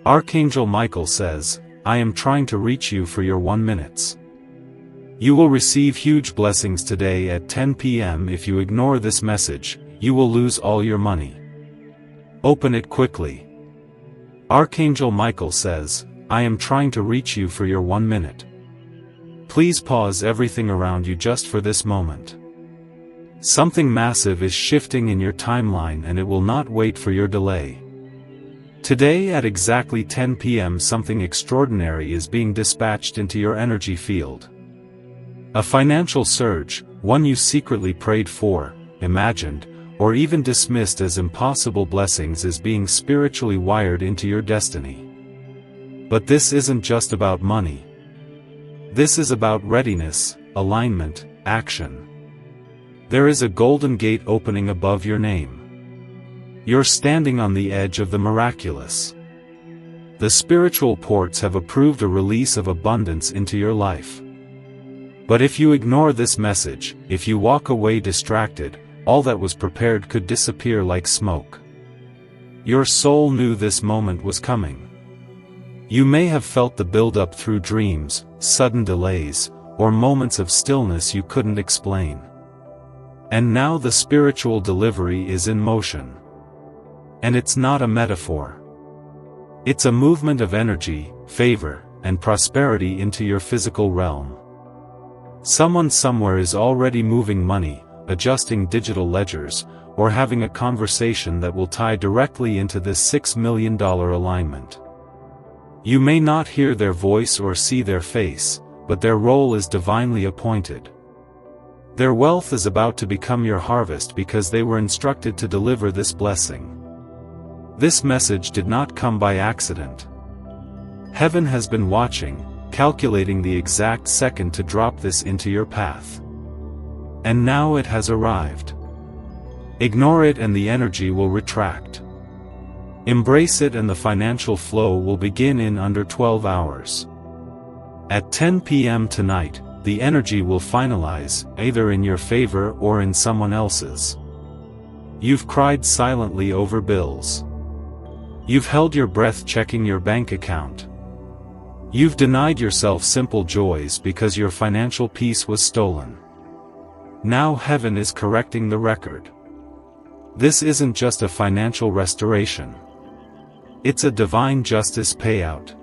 Archangel Michael says, I am trying to reach you for your 1 minute. You will receive huge blessings today at 10 p.m. If you ignore this message, you will lose all your money. Open it quickly. Archangel Michael says, I am trying to reach you for your 1 minute. Please pause everything around you just for this moment. Something massive is shifting in your timeline and it will not wait for your delay. Today at exactly 10 p.m. something extraordinary is being dispatched into your energy field. A financial surge, one you secretly prayed for, imagined, or even dismissed as impossible blessings is being spiritually wired into your destiny. But this isn't just about money. This is about readiness, alignment, action. There is a golden gate opening above your name. You're standing on the edge of the miraculous. The spiritual ports have approved a release of abundance into your life. But if you ignore this message, if you walk away distracted, all that was prepared could disappear like smoke. Your soul knew this moment was coming. You may have felt the build-up through dreams, sudden delays, or moments of stillness you couldn't explain. And now the spiritual delivery is in motion. And it's not a metaphor. It's a movement of energy, favor, and prosperity into your physical realm. Someone somewhere is already moving money, adjusting digital ledgers, or having a conversation that will tie directly into this $6 million alignment. You may not hear their voice or see their face, but their role is divinely appointed. Their wealth is about to become your harvest because they were instructed to deliver this blessing. This message did not come by accident. Heaven has been watching, calculating the exact second to drop this into your path. And now it has arrived. Ignore it and the energy will retract. Embrace it and the financial flow will begin in under 12 hours. At 10 p.m. tonight, the energy will finalize, either in your favor or in someone else's. You've cried silently over bills. You've held your breath checking your bank account. You've denied yourself simple joys because your financial peace was stolen. Now heaven is correcting the record. This isn't just a financial restoration. It's a divine justice payout.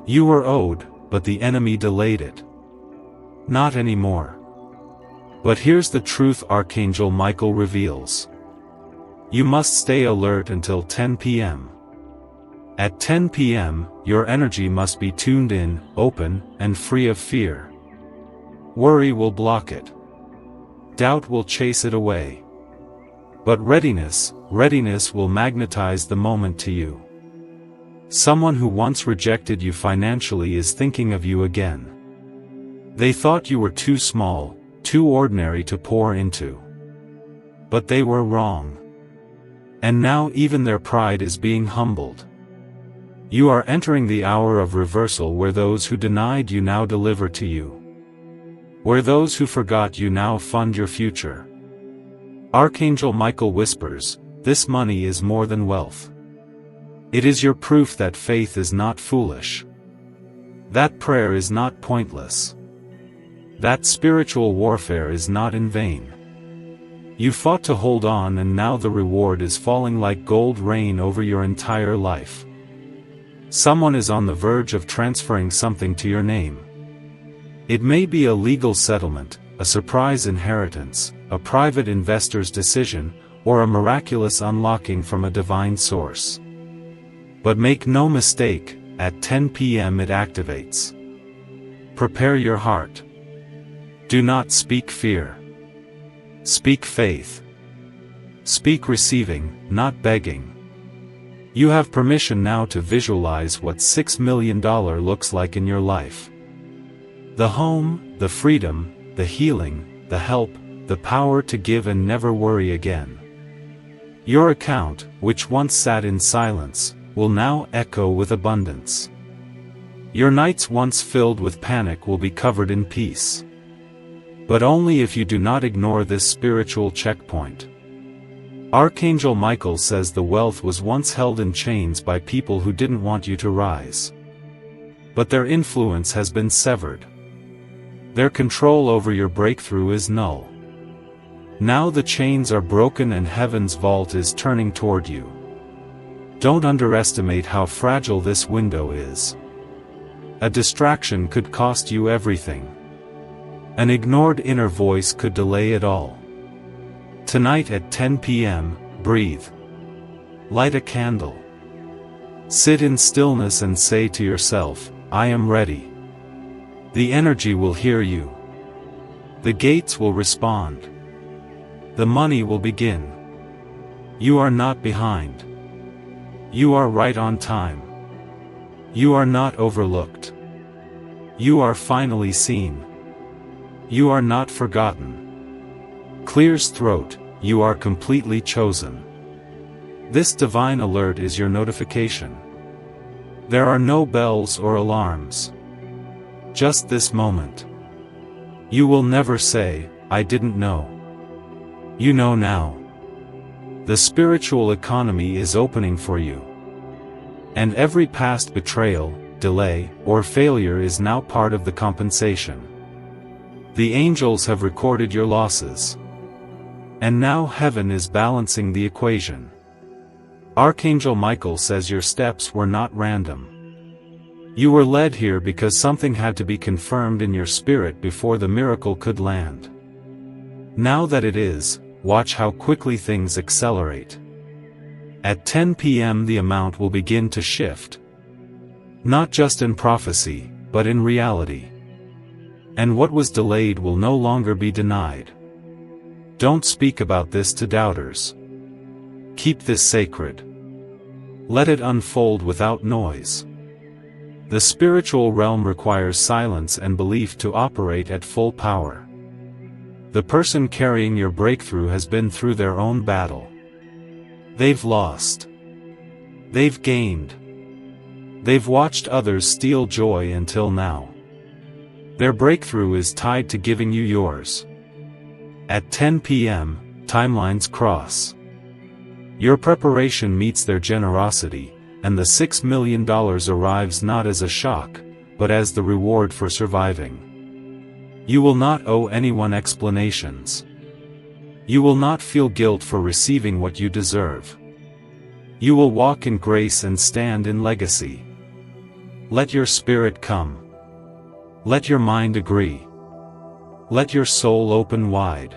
You were owed, but the enemy delayed it. Not anymore. But here's the truth Archangel Michael reveals. You must stay alert until 10 p.m. At 10 p.m., your energy must be tuned in, open, and free of fear. Worry will block it. Doubt will chase it away. But readiness will magnetize the moment to you. Someone who once rejected you financially is thinking of you again. They thought you were too small, too ordinary to pour into. But they were wrong. And now even their pride is being humbled. You are entering the hour of reversal where those who denied you now deliver to you. Where those who forgot you now fund your future. Archangel Michael whispers, this money is more than wealth. It is your proof that faith is not foolish. That prayer is not pointless. That spiritual warfare is not in vain. You fought to hold on and now the reward is falling like gold rain over your entire life. Someone is on the verge of transferring something to your name. It may be a legal settlement, a surprise inheritance, a private investor's decision, or a miraculous unlocking from a divine source. But make no mistake, at 10 p.m. it activates. Prepare your heart. Do not speak fear. Speak faith. Speak receiving, not begging. You have permission now to visualize what $6 million looks like in your life. The home, the freedom, the healing, the help, the power to give and never worry again. Your account, which once sat in silence, will now echo with abundance. Your nights once filled with panic will be covered in peace. But only if you do not ignore this spiritual checkpoint. Archangel Michael says the wealth was once held in chains by people who didn't want you to rise. But their influence has been severed. Their control over your breakthrough is null. Now the chains are broken and heaven's vault is turning toward you. Don't underestimate how fragile this window is. A distraction could cost you everything. An ignored inner voice could delay it all. Tonight at 10 p.m., breathe. Light a candle. Sit in stillness and say to yourself, I am ready. The energy will hear you. The gates will respond. The money will begin. You are not behind. You are right on time. You are not overlooked. You are finally seen. You are not forgotten. Clears throat, you are completely chosen. This divine alert is your notification. There are no bells or alarms. Just this moment. You will never say, I didn't know. You know now. The spiritual economy is opening for you. And every past betrayal, delay, or failure is now part of the compensation. The angels have recorded your losses. And now heaven is balancing the equation. Archangel Michael says your steps were not random. You were led here because something had to be confirmed in your spirit before the miracle could land. Now that it is, watch how quickly things accelerate. At 10 p.m. the amount will begin to shift. Not just in prophecy, but in reality. And what was delayed will no longer be denied. Don't speak about this to doubters. Keep this sacred. Let it unfold without noise. The spiritual realm requires silence and belief to operate at full power. The person carrying your breakthrough has been through their own battle. They've lost. They've gained. They've watched others steal joy until now. Their breakthrough is tied to giving you yours. At 10 p.m., timelines cross. Your preparation meets their generosity, and the $6 million arrives not as a shock, but as the reward for surviving. You will not owe anyone explanations. You will not feel guilt for receiving what you deserve. You will walk in grace and stand in legacy. Let your spirit come. Let your mind agree. Let your soul open wide.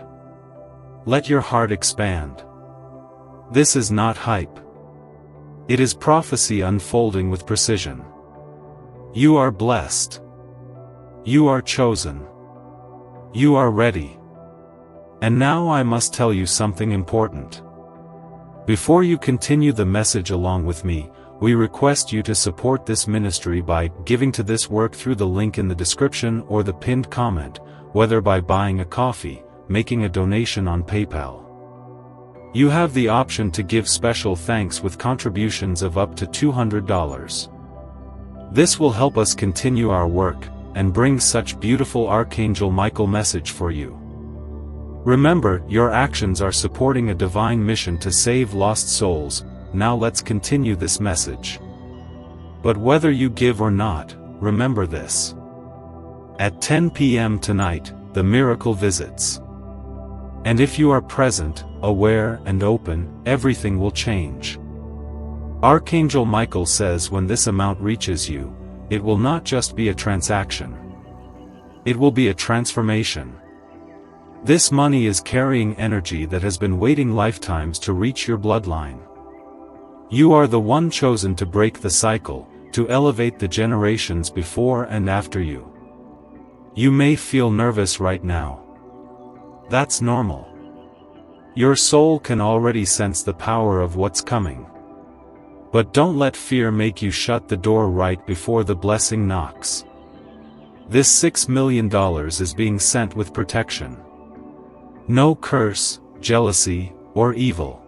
Let your heart expand. This is not hype. It is prophecy unfolding with precision. You are blessed. You are chosen. You are ready. And now I must tell you something important. Before you continue the message along with me, we request you to support this ministry by giving to this work through the link in the description or the pinned comment, whether by buying a coffee, making a donation on PayPal. You have the option to give special thanks with contributions of up to $200. This will help us continue our work, and bring such beautiful Archangel Michael message for you. Remember, your actions are supporting a divine mission to save lost souls. Now let's continue this message. But whether you give or not, remember this. At 10 p.m. tonight, the miracle visits. And if you are present, aware and open, everything will change. Archangel Michael says when this amount reaches you, it will not just be a transaction. It will be a transformation. This money is carrying energy that has been waiting lifetimes to reach your bloodline. You are the one chosen to break the cycle, to elevate the generations before and after you. You may feel nervous right now. That's normal. Your soul can already sense the power of what's coming. But don't let fear make you shut the door right before the blessing knocks. This $6 million is being sent with protection. No curse, jealousy, or evil.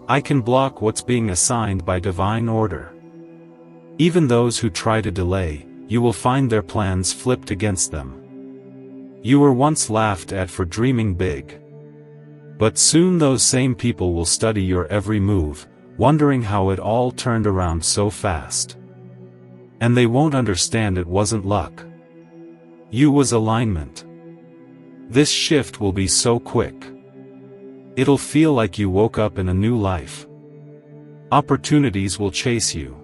I can block what's being assigned by divine order. Even those who try to delay, you will find their plans flipped against them. You were once laughed at for dreaming big. But soon those same people will study your every move, wondering how it all turned around so fast. And they won't understand it wasn't luck. You was alignment. This shift will be so quick. It'll feel like you woke up in a new life. Opportunities will chase you.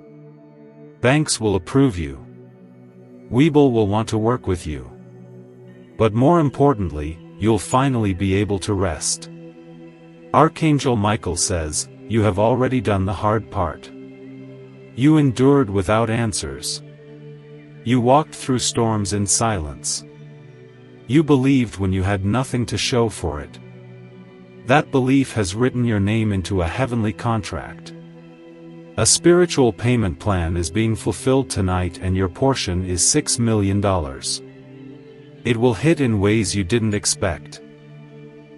Banks will approve you. Weeble will want to work with you. But more importantly, you'll finally be able to rest. Archangel Michael says, you have already done the hard part. You endured without answers. You walked through storms in silence. You believed when you had nothing to show for it. That belief has written your name into a heavenly contract. A spiritual payment plan is being fulfilled tonight, and your portion is $6 million. It will hit in ways you didn't expect.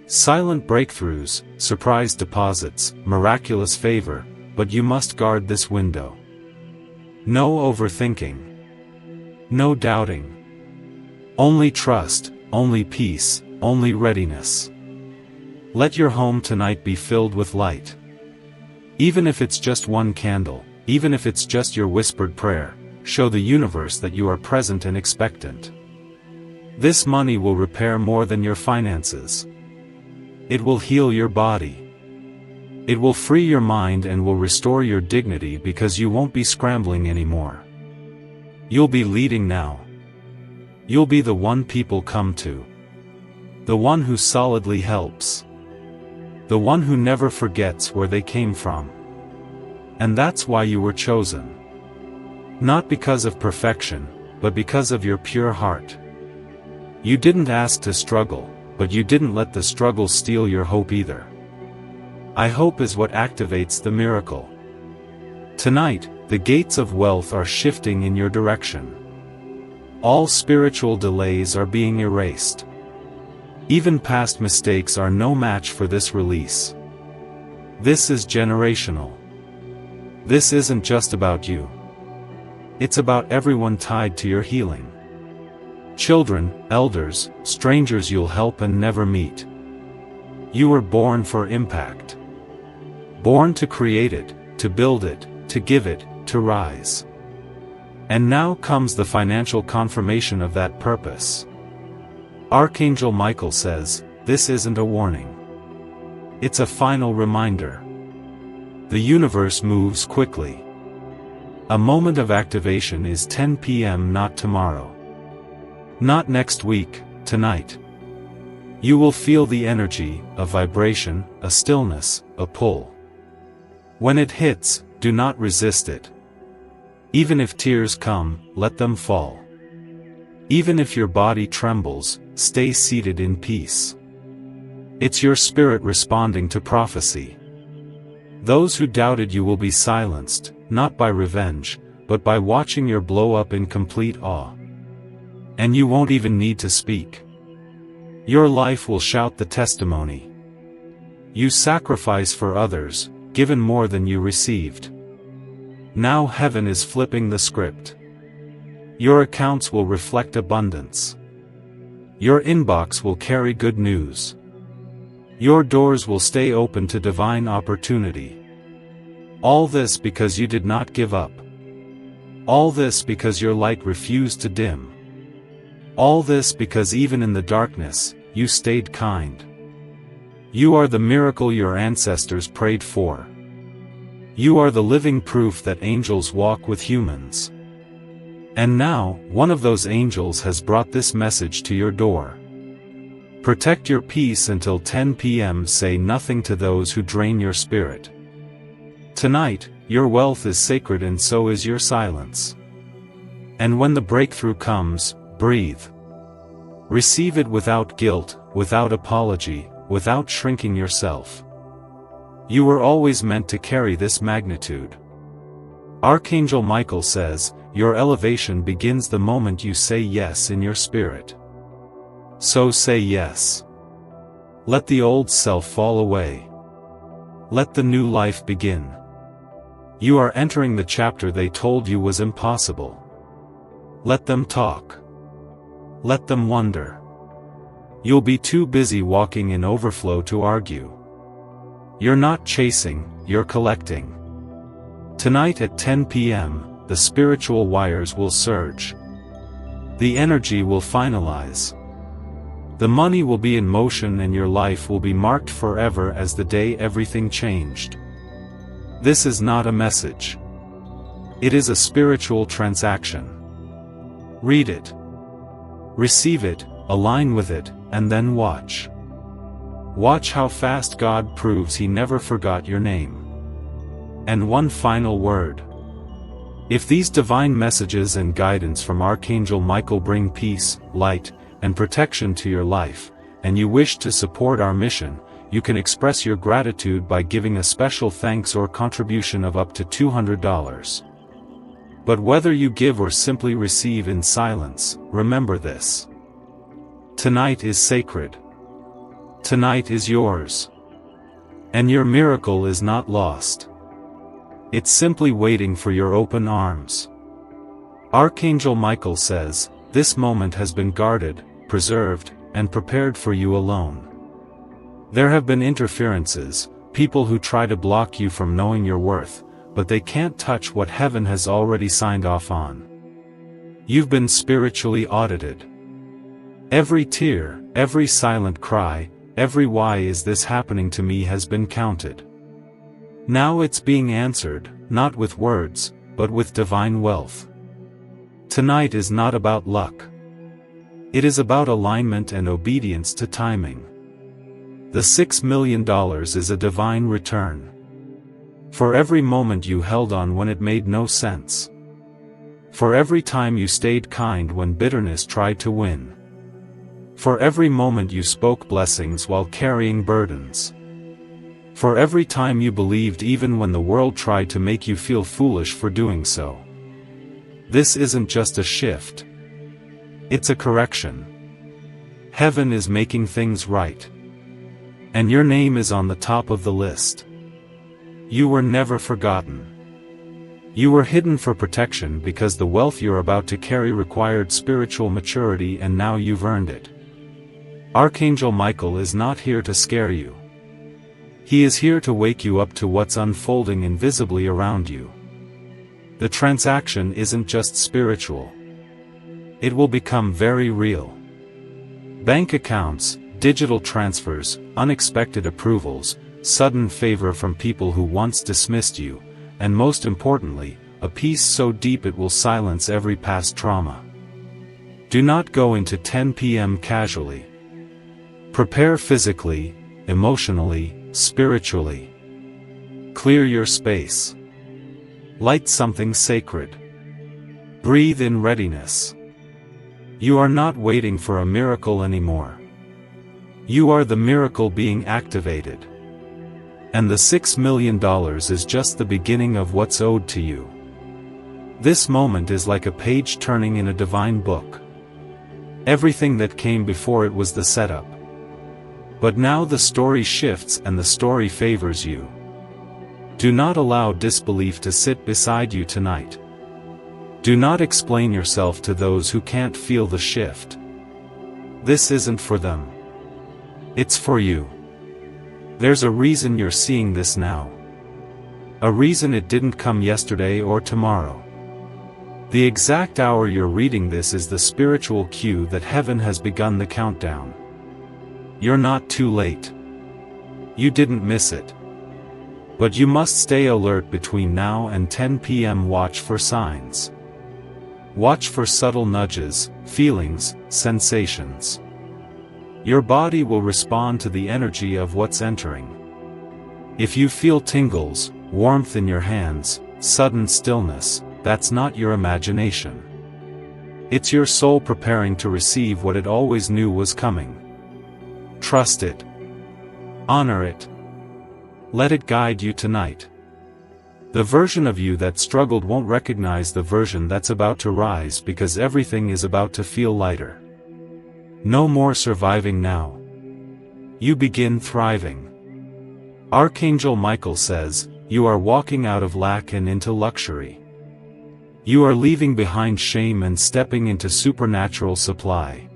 Silent breakthroughs, surprise deposits, miraculous favor, but you must guard this window. No overthinking. No doubting. Only trust, only peace, only readiness. Let your home tonight be filled with light. Even if it's just one candle, even if it's just your whispered prayer, show the universe that you are present and expectant. This money will repair more than your finances. It will heal your body. It will free your mind and will restore your dignity, because you won't be scrambling anymore. You'll be leading now. You'll be the one people come to. The one who solidly helps. The one who never forgets where they came from. And that's why you were chosen. Not because of perfection, but because of your pure heart. You didn't ask to struggle, but you didn't let the struggle steal your hope either. I hope is what activates the miracle. Tonight, the gates of wealth are shifting in your direction. All spiritual delays are being erased. Even past mistakes are no match for this release. This is generational. This isn't just about you. It's about everyone tied to your healing. Children, elders, strangers you'll help and never meet. You were born for impact. Born to create it, to build it, to give it, to rise. And now comes the financial confirmation of that purpose. Archangel Michael says, this isn't a warning. It's a final reminder. The universe moves quickly. A moment of activation is 10 p.m. not tomorrow. Not next week, tonight. You will feel the energy, a vibration, a stillness, a pull. When it hits, do not resist it. Even if tears come, let them fall. Even if your body trembles, stay seated in peace. It's your spirit responding to prophecy. Those who doubted you will be silenced, not by revenge, but by watching you blow up in complete awe. And you won't even need to speak. Your life will shout the testimony. You sacrifice for others, given more than you received. Now heaven is flipping the script. Your accounts will reflect abundance. Your inbox will carry good news. Your doors will stay open to divine opportunity. All this because you did not give up. All this because your light refused to dim. All this because even in the darkness, you stayed kind. You are the miracle your ancestors prayed for. You are the living proof that angels walk with humans. And now, one of those angels has brought this message to your door. Protect your peace until 10 p.m. Say nothing to those who drain your spirit. Tonight, your wealth is sacred and so is your silence. And when the breakthrough comes, breathe. Receive it without guilt, without apology, without shrinking yourself. You were always meant to carry this magnitude. Archangel Michael says, your elevation begins the moment you say yes in your spirit. So say yes. Let the old self fall away. Let the new life begin. You are entering the chapter they told you was impossible. Let them talk. Let them wonder. You'll be too busy walking in overflow to argue. You're not chasing, you're collecting. Tonight at 10 p.m., the spiritual wires will surge. The energy will finalize. The money will be in motion and your life will be marked forever as the day everything changed. This is not a message. It is a spiritual transaction. Read it. Receive it, align with it, and then watch. Watch how fast God proves He never forgot your name. And one final word. If these divine messages and guidance from Archangel Michael bring peace, light, and protection to your life, and you wish to support our mission, you can express your gratitude by giving a special thanks or contribution of up to $200. But whether you give or simply receive in silence, remember this. Tonight is sacred. Tonight is yours. And your miracle is not lost. It's simply waiting for your open arms. Archangel Michael says, this moment has been guarded, preserved, and prepared for you alone. There have been interferences, people who try to block you from knowing your worth, but they can't touch what heaven has already signed off on. You've been spiritually audited. Every tear, every silent cry, every why is this happening to me has been counted. Now it's being answered, not with words, but with divine wealth. Tonight is not about luck. It is about alignment and obedience to timing. The $6 million is a divine return. For every moment you held on when it made no sense. For every time you stayed kind when bitterness tried to win. For every moment you spoke blessings while carrying burdens. For every time you believed even when the world tried to make you feel foolish for doing so. This isn't just a shift. It's a correction. Heaven is making things right. And your name is on the top of the list. You were never forgotten. You were hidden for protection because the wealth you're about to carry required spiritual maturity and now you've earned it. Archangel Michael is not here to scare you. He is here to wake you up to what's unfolding invisibly around you. The transaction isn't just spiritual. It will become very real. Bank accounts, digital transfers, unexpected approvals, sudden favor from people who once dismissed you, and most importantly, a peace so deep it will silence every past trauma. Do not go into 10 p.m. casually. Prepare physically, emotionally, spiritually. Clear your space. Light something sacred. Breathe in readiness. You are not waiting for a miracle anymore. You are the miracle being activated. And the $6 million is just the beginning of what's owed to you. This moment is like a page turning in a divine book. Everything that came before it was the setup. But now the story shifts and the story favors you. Do not allow disbelief to sit beside you tonight. Do not explain yourself to those who can't feel the shift. This isn't for them. It's for you. There's a reason you're seeing this now. A reason it didn't come yesterday or tomorrow. The exact hour you're reading this is the spiritual cue that heaven has begun the countdown. You're not too late. You didn't miss it. But you must stay alert between now and 10 p.m. Watch for signs. Watch for subtle nudges, feelings, sensations. Your body will respond to the energy of what's entering. If you feel tingles, warmth in your hands, sudden stillness, that's not your imagination. It's your soul preparing to receive what it always knew was coming. Trust it. Honor it. Let it guide you tonight. The version of you that struggled won't recognize the version that's about to rise because everything is about to feel lighter. No more surviving now. You begin thriving. Archangel Michael says, you are walking out of lack and into luxury. You are leaving behind shame and stepping into supernatural supply.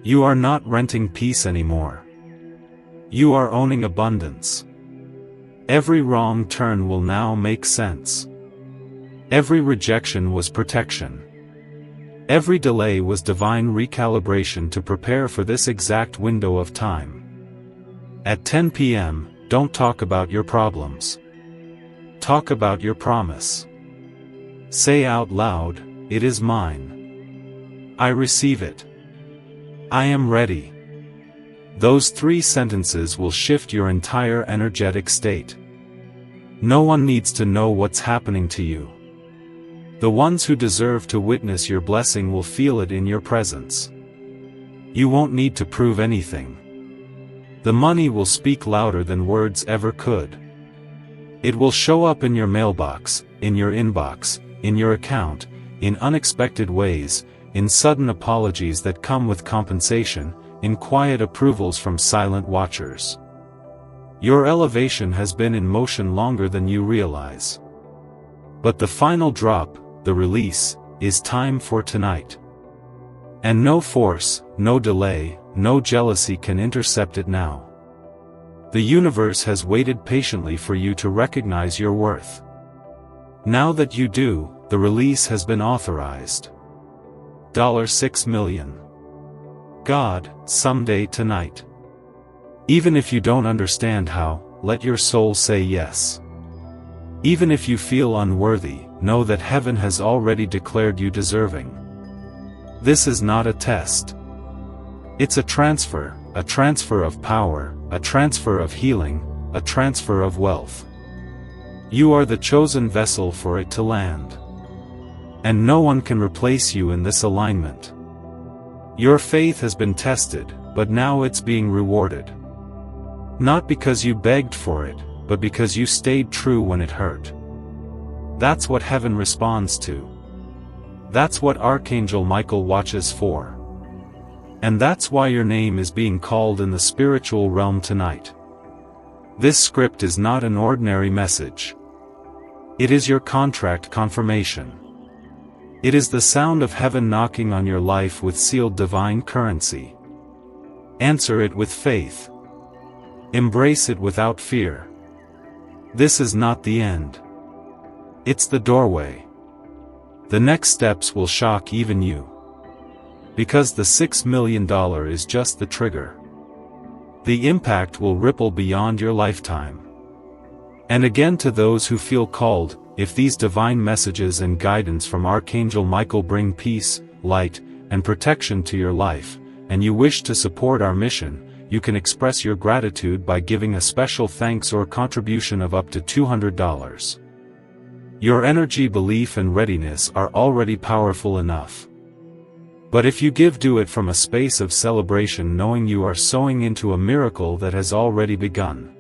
You are not renting peace anymore. You are owning abundance. Every wrong turn will now make sense. Every rejection was protection. Every delay was divine recalibration to prepare for this exact window of time. At 10 p.m., don't talk about your problems. Talk about your promise. Say out loud, "It is mine. I receive it. I am ready." Those 3 sentences will shift your entire energetic state. No one needs to know what's happening to you. The ones who deserve to witness your blessing will feel it in your presence. You won't need to prove anything. The money will speak louder than words ever could. It will show up in your mailbox, in your inbox, in your account, in unexpected ways, in sudden apologies that come with compensation, in quiet approvals from silent watchers. Your elevation has been in motion longer than you realize. But the final drop, the release, is time for tonight. And no force, no delay, no jealousy can intercept it now. The universe has waited patiently for you to recognize your worth. Now that you do, the release has been authorized. $6 million. God, someday tonight. Even if you don't understand how, let your soul say yes. Even if you feel unworthy, know that heaven has already declared you deserving. This is not a test. It's a transfer of power, a transfer of healing, a transfer of wealth. You are the chosen vessel for it to land. And no one can replace you in this alignment. Your faith has been tested, but now it's being rewarded. Not because you begged for it, but because you stayed true when it hurt. That's what heaven responds to. That's what Archangel Michael watches for. And that's why your name is being called in the spiritual realm tonight. This script is not an ordinary message. It is your contract confirmation. It is the sound of heaven knocking on your life with sealed divine currency. Answer it with faith. Embrace it without fear. This is not the end. It's the doorway. The next steps will shock even you. Because the $6 million is just the trigger. The impact will ripple beyond your lifetime. And again, to those who feel called, if these divine messages and guidance from Archangel Michael bring peace, light, and protection to your life, and you wish to support our mission, you can express your gratitude by giving a special thanks or contribution of up to $200. Your energy, belief, and readiness are already powerful enough. But if you give, do it from a space of celebration, knowing you are sowing into a miracle that has already begun.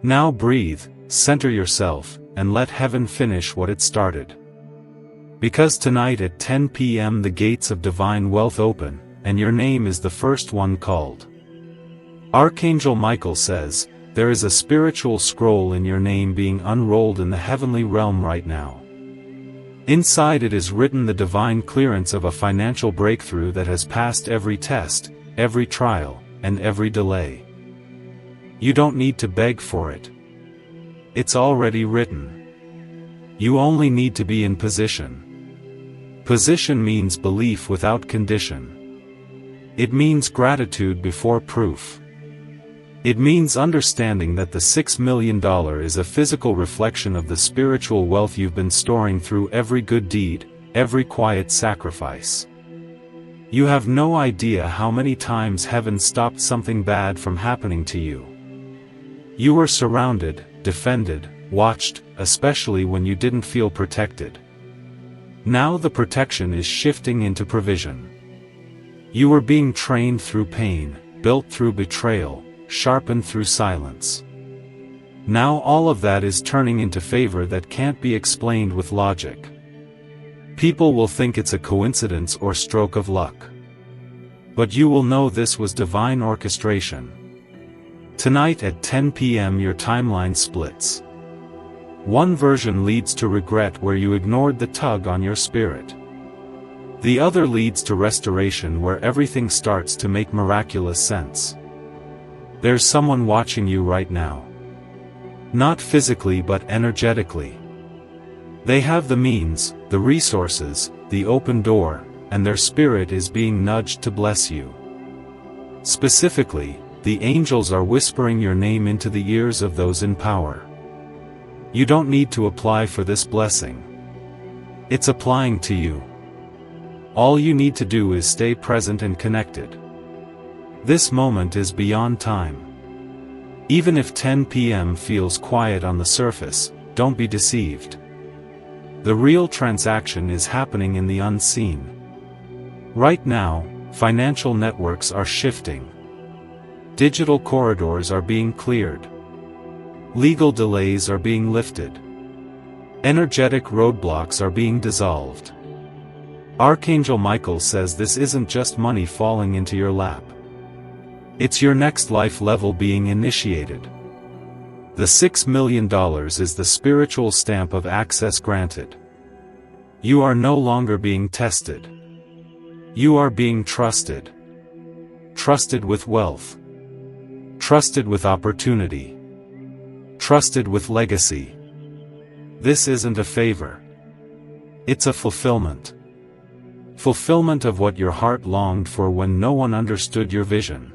Now breathe, center yourself, and let heaven finish what it started. Because tonight at 10 p.m. the gates of divine wealth open, and your name is the first one called. Archangel Michael says, there is a spiritual scroll in your name being unrolled in the heavenly realm right now. Inside it is written the divine clearance of a financial breakthrough that has passed every test, every trial, and every delay. You don't need to beg for it. It's already written. You only need to be in position. Position means belief without condition. It means gratitude before proof. It means understanding that the $6 million is a physical reflection of the spiritual wealth you've been storing through every good deed, every quiet sacrifice. You have no idea how many times heaven stopped something bad from happening to you. You were surrounded, defended, watched, especially when you didn't feel protected. Now the protection is shifting into provision. You were being trained through pain, built through betrayal, sharpened through silence. Now all of that is turning into favor that can't be explained with logic. People will think it's a coincidence or stroke of luck. But you will know this was divine orchestration. Tonight at 10 p.m. your timeline splits. One version leads to regret where you ignored the tug on your spirit. The other leads to restoration, where everything starts to make miraculous sense. There's someone watching you right now. Not physically but energetically. They have the means, the resources, the open door, and their spirit is being nudged to bless you. Specifically, the angels are whispering your name into the ears of those in power. You don't need to apply for this blessing. It's applying to you. All you need to do is stay present and connected. This moment is beyond time. Even if 10 p.m. feels quiet on the surface, don't be deceived. The real transaction is happening in the unseen. Right now, financial networks are shifting. Digital corridors are being cleared. Legal delays are being lifted. Energetic roadblocks are being dissolved. Archangel Michael says this isn't just money falling into your lap. It's your next life level being initiated. The $6 million is the spiritual stamp of access granted. You are no longer being tested. You are being trusted. Trusted with wealth. Trusted with opportunity. Trusted with legacy. This isn't a favor. It's a fulfillment. Fulfillment of what your heart longed for when no one understood your vision.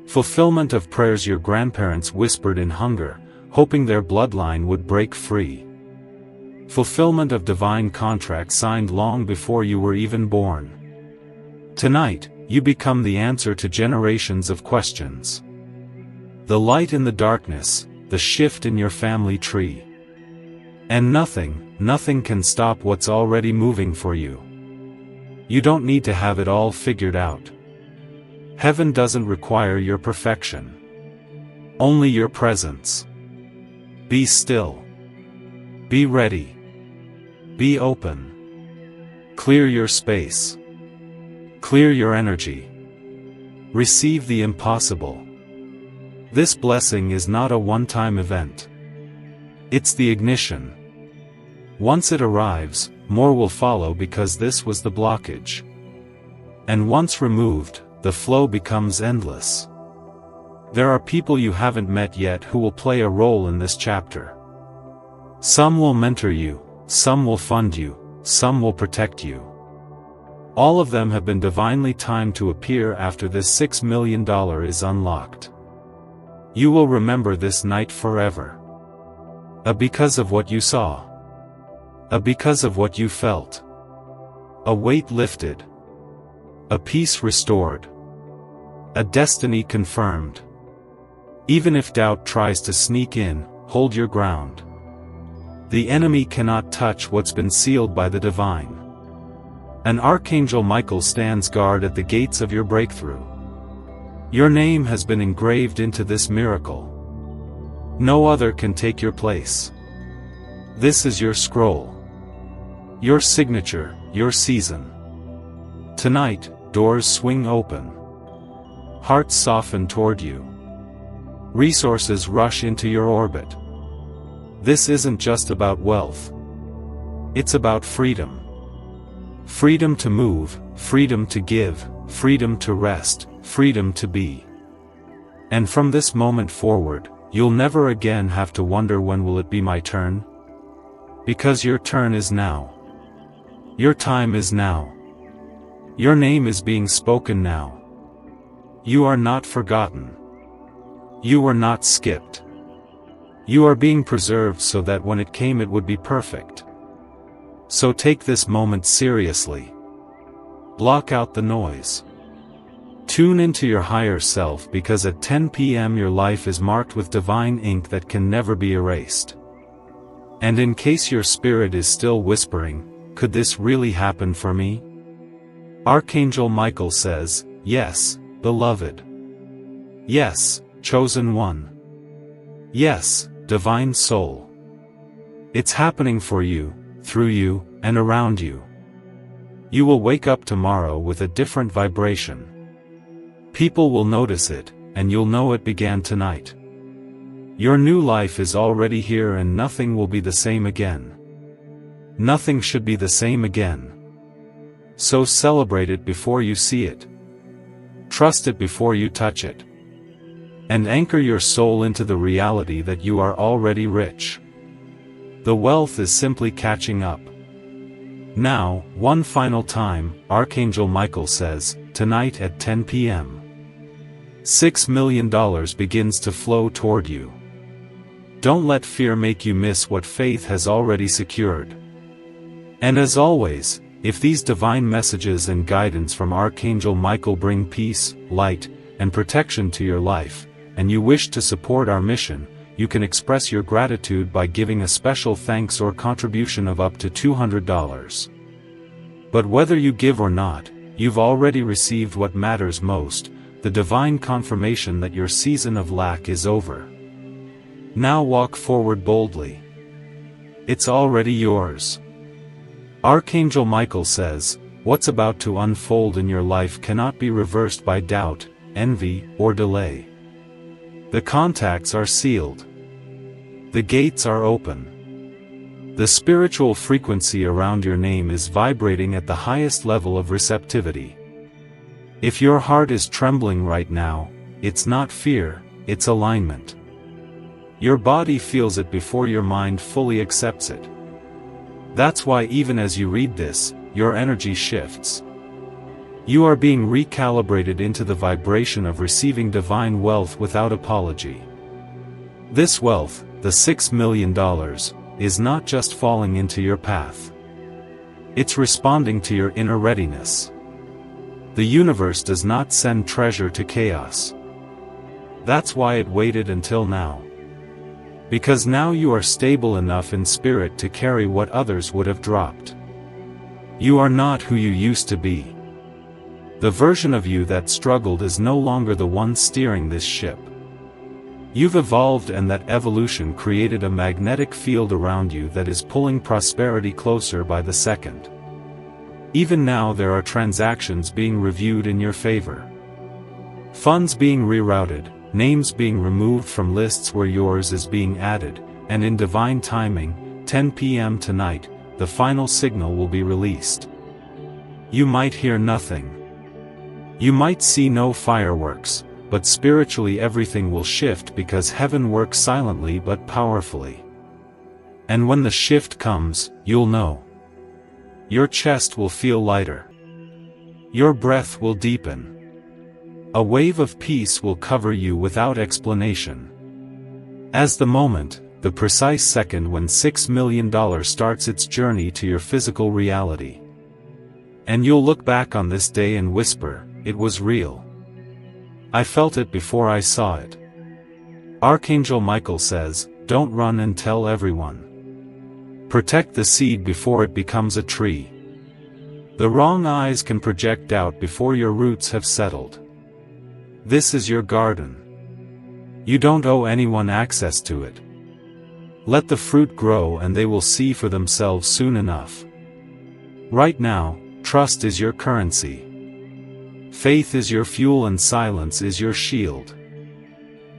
Fulfillment of prayers your grandparents whispered in hunger, hoping their bloodline would break free. Fulfillment of divine contracts signed long before you were even born. Tonight, you become the answer to generations of questions. The light in the darkness, the shift in your family tree. And nothing can stop what's already moving for you. You don't need to have it all figured out. Heaven doesn't require your perfection. Only your presence. Be still. Be ready. Be open. Clear your space. Clear your energy. Receive the impossible. This blessing is not a one-time event. It's the ignition. Once it arrives, more will follow because this was the blockage. And once removed, the flow becomes endless. There are people you haven't met yet who will play a role in this chapter. Some will mentor you, some will fund you, some will protect you. All of them have been divinely timed to appear after this $6 million is unlocked. You will remember this night forever. Because of what you saw. Because of what you felt. A weight lifted. A peace restored. A destiny confirmed. Even if doubt tries to sneak in, hold your ground. The enemy cannot touch what's been sealed by the divine. An Archangel Michael stands guard at the gates of your breakthrough. Your name has been engraved into this miracle. No other can take your place. This is your scroll. Your signature, your season. Tonight, doors swing open. Hearts soften toward you. Resources rush into your orbit. This isn't just about wealth. It's about freedom. Freedom to move, freedom to give, freedom to rest, freedom to be. And from this moment forward, you'll never again have to wonder when will it be my turn? Because your turn is now. Your time is now. Your name is being spoken now. You are not forgotten. You were not skipped. You are being preserved so that when it came it would be perfect. So take this moment seriously. Block out the noise. Tune into your higher self, because at 10 p.m. your life is marked with divine ink that can never be erased. And in case your spirit is still whispering, could this really happen for me? Archangel Michael says, yes, beloved. Yes, chosen one. Yes, divine soul. It's happening for you, through you, and around you. You will wake up tomorrow with a different vibration. People will notice it, and you'll know it began tonight. Your new life is already here and nothing will be the same again. Nothing should be the same again. So celebrate it before you see it. Trust it before you touch it. And anchor your soul into the reality that you are already rich. The wealth is simply catching up. Now, one final time, Archangel Michael says, tonight at 10 p.m. $6 million begins to flow toward you. Don't let fear make you miss what faith has already secured. And as always, if these divine messages and guidance from Archangel Michael bring peace, light, and protection to your life, and you wish to support our mission, you can express your gratitude by giving a special thanks or contribution of up to $200. But whether you give or not, you've already received what matters most, the divine confirmation that your season of lack is over. Now walk forward boldly. It's already yours. Archangel Michael says, what's about to unfold in your life cannot be reversed by doubt, envy, or delay. The contacts are sealed. The gates are open. The spiritual frequency around your name is vibrating at the highest level of receptivity. If your heart is trembling right now, it's not fear, it's alignment. Your body feels it before your mind fully accepts it. That's why even as you read this, your energy shifts. You are being recalibrated into the vibration of receiving divine wealth without apology. This wealth, the $6 million, is not just falling into your path. It's responding to your inner readiness. The universe does not send treasure to chaos. That's why it waited until now. Because now you are stable enough in spirit to carry what others would have dropped. You are not who you used to be. The version of you that struggled is no longer the one steering this ship. You've evolved, and that evolution created a magnetic field around you that is pulling prosperity closer by the second. Even now there are transactions being reviewed in your favor. Funds being rerouted, names being removed from lists where yours is being added, and in divine timing, 10 p.m. tonight, the final signal will be released. You might hear nothing. You might see no fireworks, but spiritually everything will shift because heaven works silently but powerfully. And when the shift comes, you'll know. Your chest will feel lighter. Your breath will deepen. A wave of peace will cover you without explanation. As the moment, the precise second when $6 million starts its journey to your physical reality. And you'll look back on this day and whisper, it was real. I felt it before I saw it. Archangel Michael says, don't run and tell everyone. Protect the seed before it becomes a tree. The wrong eyes can project doubt before your roots have settled. This is your garden. You don't owe anyone access to it. Let the fruit grow and they will see for themselves soon enough. Right now, trust is your currency. Faith is your fuel and silence is your shield.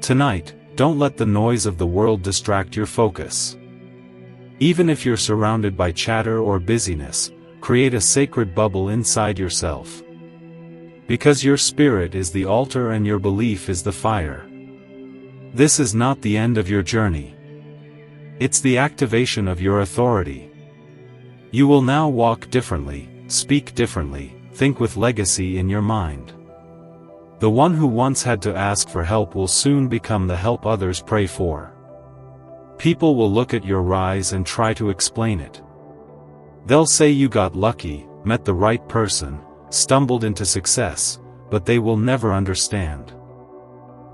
Tonight, don't let the noise of the world distract your focus. Even if you're surrounded by chatter or busyness, create a sacred bubble inside yourself. Because your spirit is the altar and your belief is the fire. This is not the end of your journey. It's the activation of your authority. You will now walk differently, speak differently, think with legacy in your mind. The one who once had to ask for help will soon become the help others pray for. People will look at your rise and try to explain it. They'll say you got lucky, met the right person, stumbled into success, but they will never understand.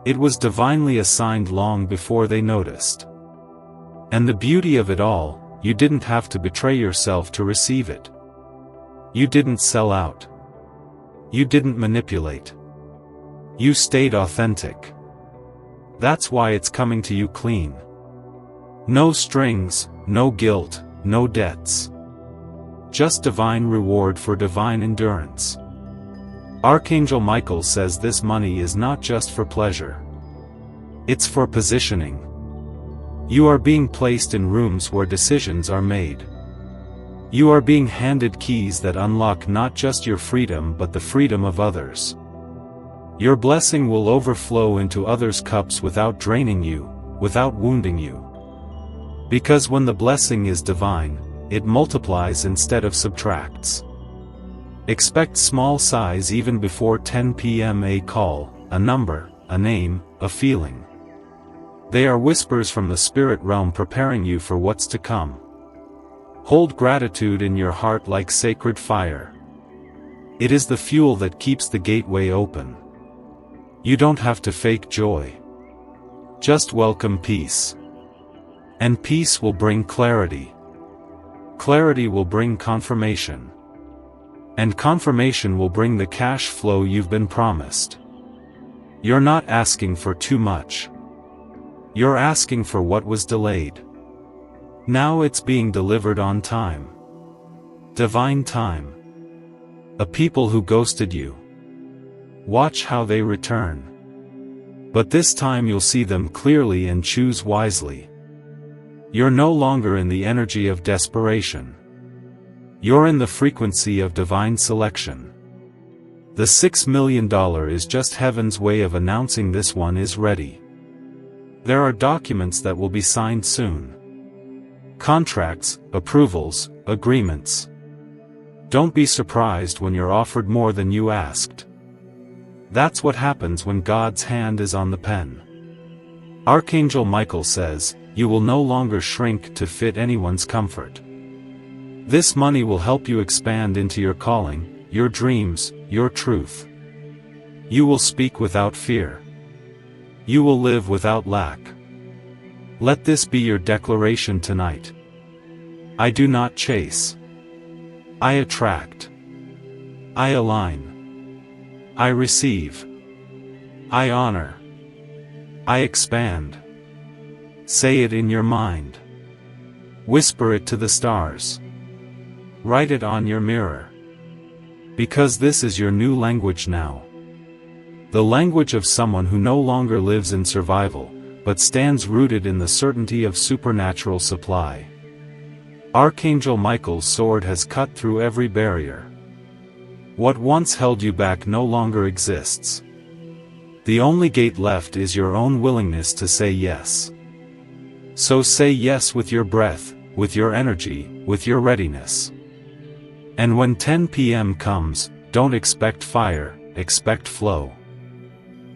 It was divinely assigned long before they noticed. And the beauty of it all, you didn't have to betray yourself to receive it. You didn't sell out. You didn't manipulate. You stayed authentic. That's why it's coming to you clean. No strings, no guilt, no debts. Just divine reward for divine endurance. Archangel Michael says this money is not just for pleasure. It's for positioning. You are being placed in rooms where decisions are made. You are being handed keys that unlock not just your freedom but the freedom of others. Your blessing will overflow into others' cups without draining you, without wounding you. Because when the blessing is divine, it multiplies instead of subtracts. Expect small sighs even before 10 p.m. A call, a number, a name, a feeling. They are whispers from the spirit realm preparing you for what's to come. Hold gratitude in your heart like sacred fire. It is the fuel that keeps the gateway open. You don't have to fake joy. Just welcome peace. And peace will bring clarity. Clarity will bring confirmation. And confirmation will bring the cash flow you've been promised. You're not asking for too much. You're asking for what was delayed. Now it's being delivered on time. Divine time. A people who ghosted you. Watch how they return. But this time you'll see them clearly and choose wisely. You're no longer in the energy of desperation. You're in the frequency of divine selection. The $6 million is just heaven's way of announcing this one is ready. There are documents that will be signed soon. Contracts, approvals, agreements. Don't be surprised when you're offered more than you asked. That's what happens when God's hand is on the pen. Archangel Michael says, you will no longer shrink to fit anyone's comfort. This money will help you expand into your calling, your dreams, your truth. You will speak without fear. You will live without lack. Let this be your declaration tonight. I do not chase. I attract. I align. I receive. I honor. I expand. Say it in your mind. Whisper it to the stars. Write it on your mirror. Because this is your new language now. The language of someone who no longer lives in survival, but stands rooted in the certainty of supernatural supply. Archangel Michael's sword has cut through every barrier. What once held you back no longer exists. The only gate left is your own willingness to say yes. So say yes with your breath, with your energy, with your readiness. And when 10 p.m. comes, don't expect fire, expect flow.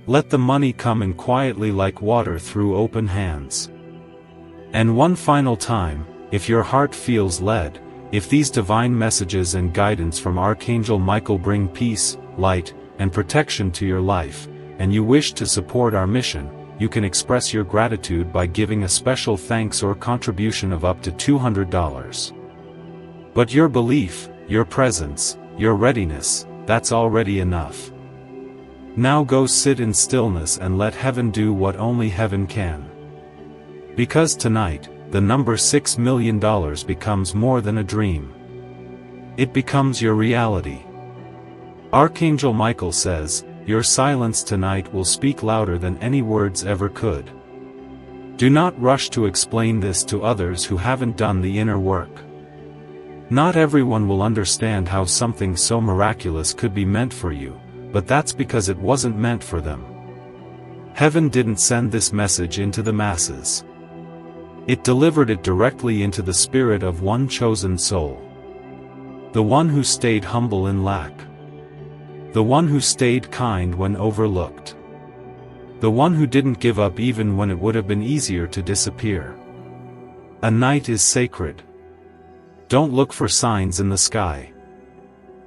Let the money come in quietly like water through open hands. And one final time, if your heart feels led, if these divine messages and guidance from Archangel Michael bring peace, light, and protection to your life, and you wish to support our mission, you can express your gratitude by giving a special thanks or contribution of up to $200. But your belief, your presence, your readiness, that's already enough. Now go sit in stillness and let heaven do what only heaven can. Because tonight, the number $6 million becomes more than a dream. It becomes your reality. Archangel Michael says, your silence tonight will speak louder than any words ever could. Do not rush to explain this to others who haven't done the inner work. Not everyone will understand how something so miraculous could be meant for you, but that's because it wasn't meant for them. Heaven didn't send this message into the masses. It delivered it directly into the spirit of one chosen soul. The one who stayed humble in lack. The one who stayed kind when overlooked. The one who didn't give up even when it would have been easier to disappear. A night is sacred. Don't look for signs in the sky.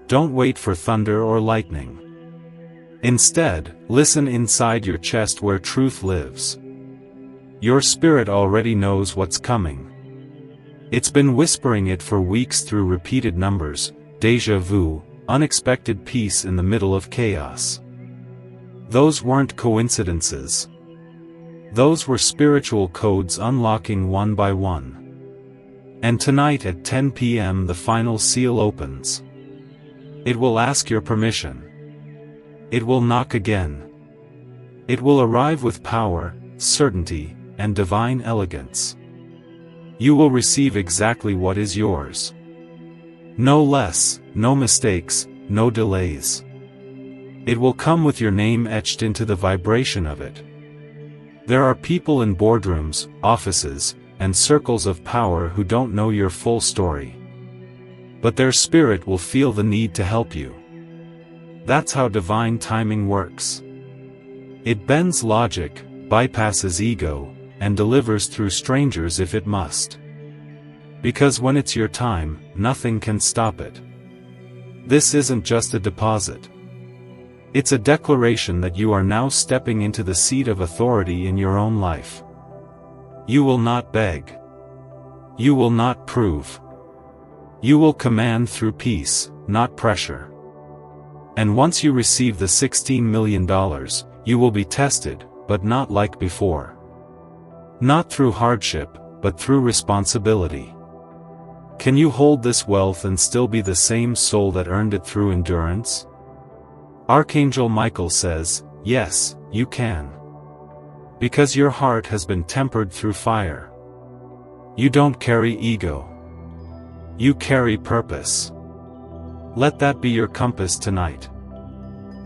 Don't wait for thunder or lightning. Instead, listen inside your chest where truth lives. Your spirit already knows what's coming. It's been whispering it for weeks through repeated numbers, déjà vu, unexpected peace in the middle of chaos. Those weren't coincidences. Those were spiritual codes unlocking one by one. And tonight at 10 p.m. the final seal opens. It will ask your permission. It will knock again. It will arrive with power, certainty, and divine elegance. You will receive exactly what is yours. No less, no mistakes, no delays. It will come with your name etched into the vibration of it. There are people in boardrooms, offices, and circles of power who don't know your full story. But their spirit will feel the need to help you. That's how divine timing works. It bends logic, bypasses ego, and delivers through strangers if it must. Because when it's your time, nothing can stop it. This isn't just a deposit. It's a declaration that you are now stepping into the seat of authority in your own life. You will not beg. You will not prove. You will command through peace, not pressure. And once you receive the $16 million, you will be tested, but not like before. Not through hardship, but through responsibility. Can you hold this wealth and still be the same soul that earned it through endurance? Archangel Michael says, yes, you can. Because your heart has been tempered through fire. You don't carry ego. You carry purpose. Let that be your compass tonight.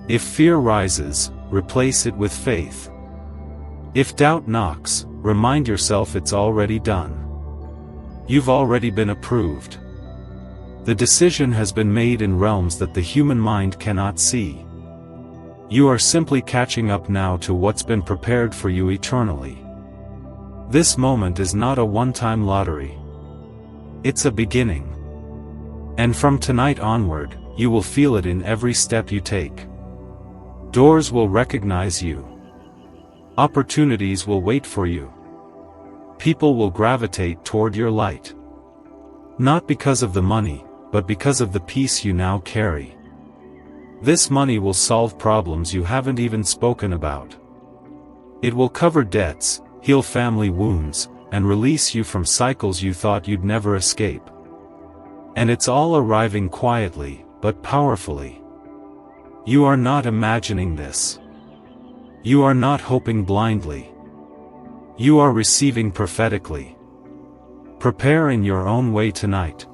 If fear rises, replace it with faith. If doubt knocks, remind yourself it's already done. You've already been approved. The decision has been made in realms that the human mind cannot see. You are simply catching up now to what's been prepared for you eternally. This moment is not a one-time lottery. It's a beginning. And from tonight onward, you will feel it in every step you take. Doors will recognize you. Opportunities will wait for you. People will gravitate toward your light. Not because of the money, but because of the peace you now carry. This money will solve problems you haven't even spoken about. It will cover debts, heal family wounds, and release you from cycles you thought you'd never escape. And it's all arriving quietly, but powerfully. You are not imagining this. You are not hoping blindly. You are receiving prophetically. Prepare in your own way tonight.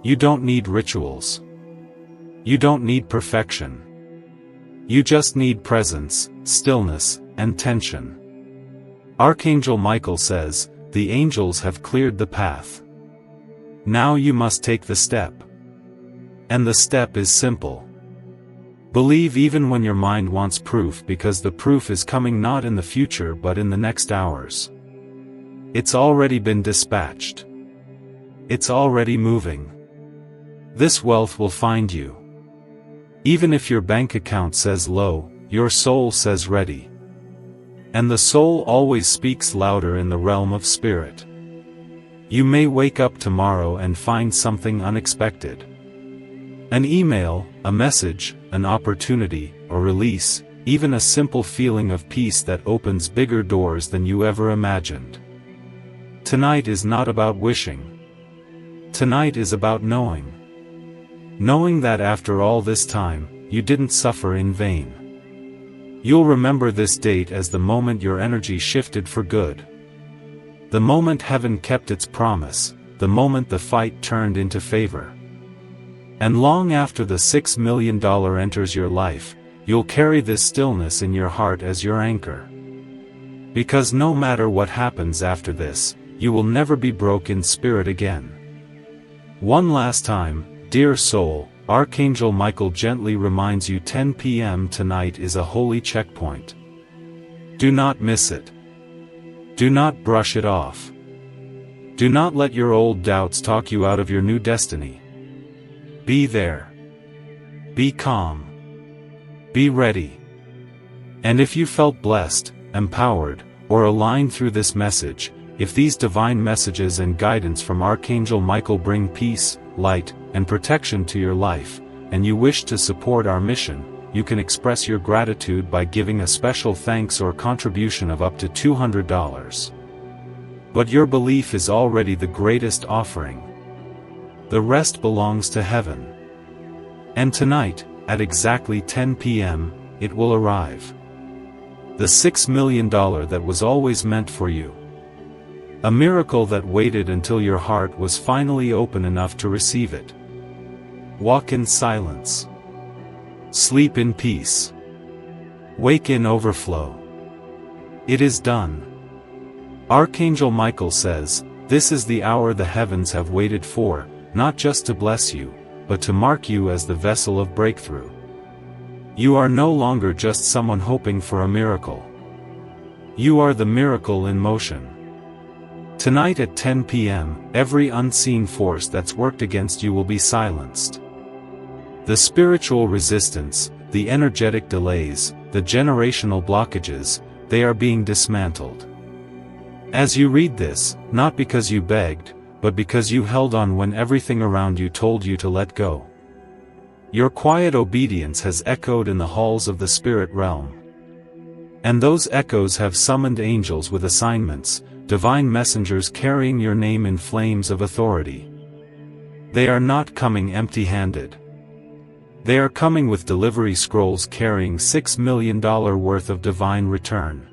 You don't need rituals. You don't need perfection. You just need presence, stillness, and tension. Archangel Michael says, the angels have cleared the path. Now you must take the step. And the step is simple. Believe even when your mind wants proof, because the proof is coming not in the future but in the next hours. It's already been dispatched. It's already moving. This wealth will find you. Even if your bank account says low, your soul says ready. And the soul always speaks louder in the realm of spirit. You may wake up tomorrow and find something unexpected. An email, a message, an opportunity, or release, even a simple feeling of peace that opens bigger doors than you ever imagined. Tonight is not about wishing. Tonight is about knowing. Knowing that after all this time, you didn't suffer in vain. You'll remember this date as the moment your energy shifted for good. The moment heaven kept its promise, the moment the fight turned into favor. And long after the $6 million enters your life, you'll carry this stillness in your heart as your anchor. Because no matter what happens after this, you will never be broke in spirit again. One last time, dear soul, Archangel Michael gently reminds you 10 p.m. tonight is a holy checkpoint. Do not miss it. Do not brush it off. Do not let your old doubts talk you out of your new destiny. Be there. Be calm. Be ready. And if you felt blessed, empowered, or aligned through this message, if these divine messages and guidance from Archangel Michael bring peace, light, and protection to your life, and you wish to support our mission, you can express your gratitude by giving a special thanks or contribution of up to $200. But your belief is already the greatest offering. The rest belongs to heaven. And tonight, at exactly 10 p.m., it will arrive. The $6 million that was always meant for you. A miracle that waited until your heart was finally open enough to receive it. Walk in silence. Sleep in peace. Wake in overflow. It is done. Archangel Michael says, "This is the hour the heavens have waited for, not just to bless you, but to mark you as the vessel of breakthrough. You are no longer just someone hoping for a miracle. You are the miracle in motion." Tonight at 10 p.m., every unseen force that's worked against you will be silenced. The spiritual resistance, the energetic delays, the generational blockages, they are being dismantled. As you read this, not because you begged, but because you held on when everything around you told you to let go. Your quiet obedience has echoed in the halls of the spirit realm. And those echoes have summoned angels with assignments, divine messengers carrying your name in flames of authority. They are not coming empty-handed. They are coming with delivery scrolls carrying $6 million worth of divine return.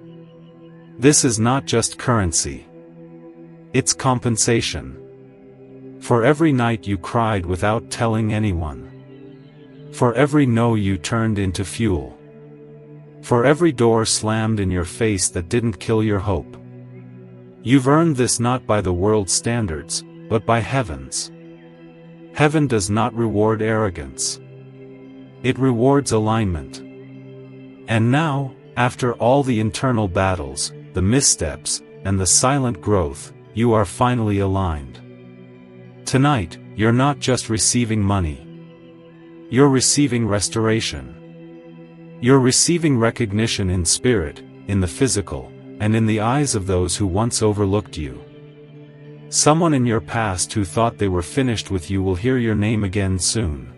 This is not just currency. It's compensation. For every night you cried without telling anyone. For every no you turned into fuel. For every door slammed in your face that didn't kill your hope. You've earned this not by the world's standards, but by heaven's. Heaven does not reward arrogance. It rewards alignment. And now, after all the internal battles, the missteps, and the silent growth, you are finally aligned. Tonight, you're not just receiving money. You're receiving restoration. You're receiving recognition in spirit, in the physical, and in the eyes of those who once overlooked you. Someone in your past who thought they were finished with you will hear your name again soon.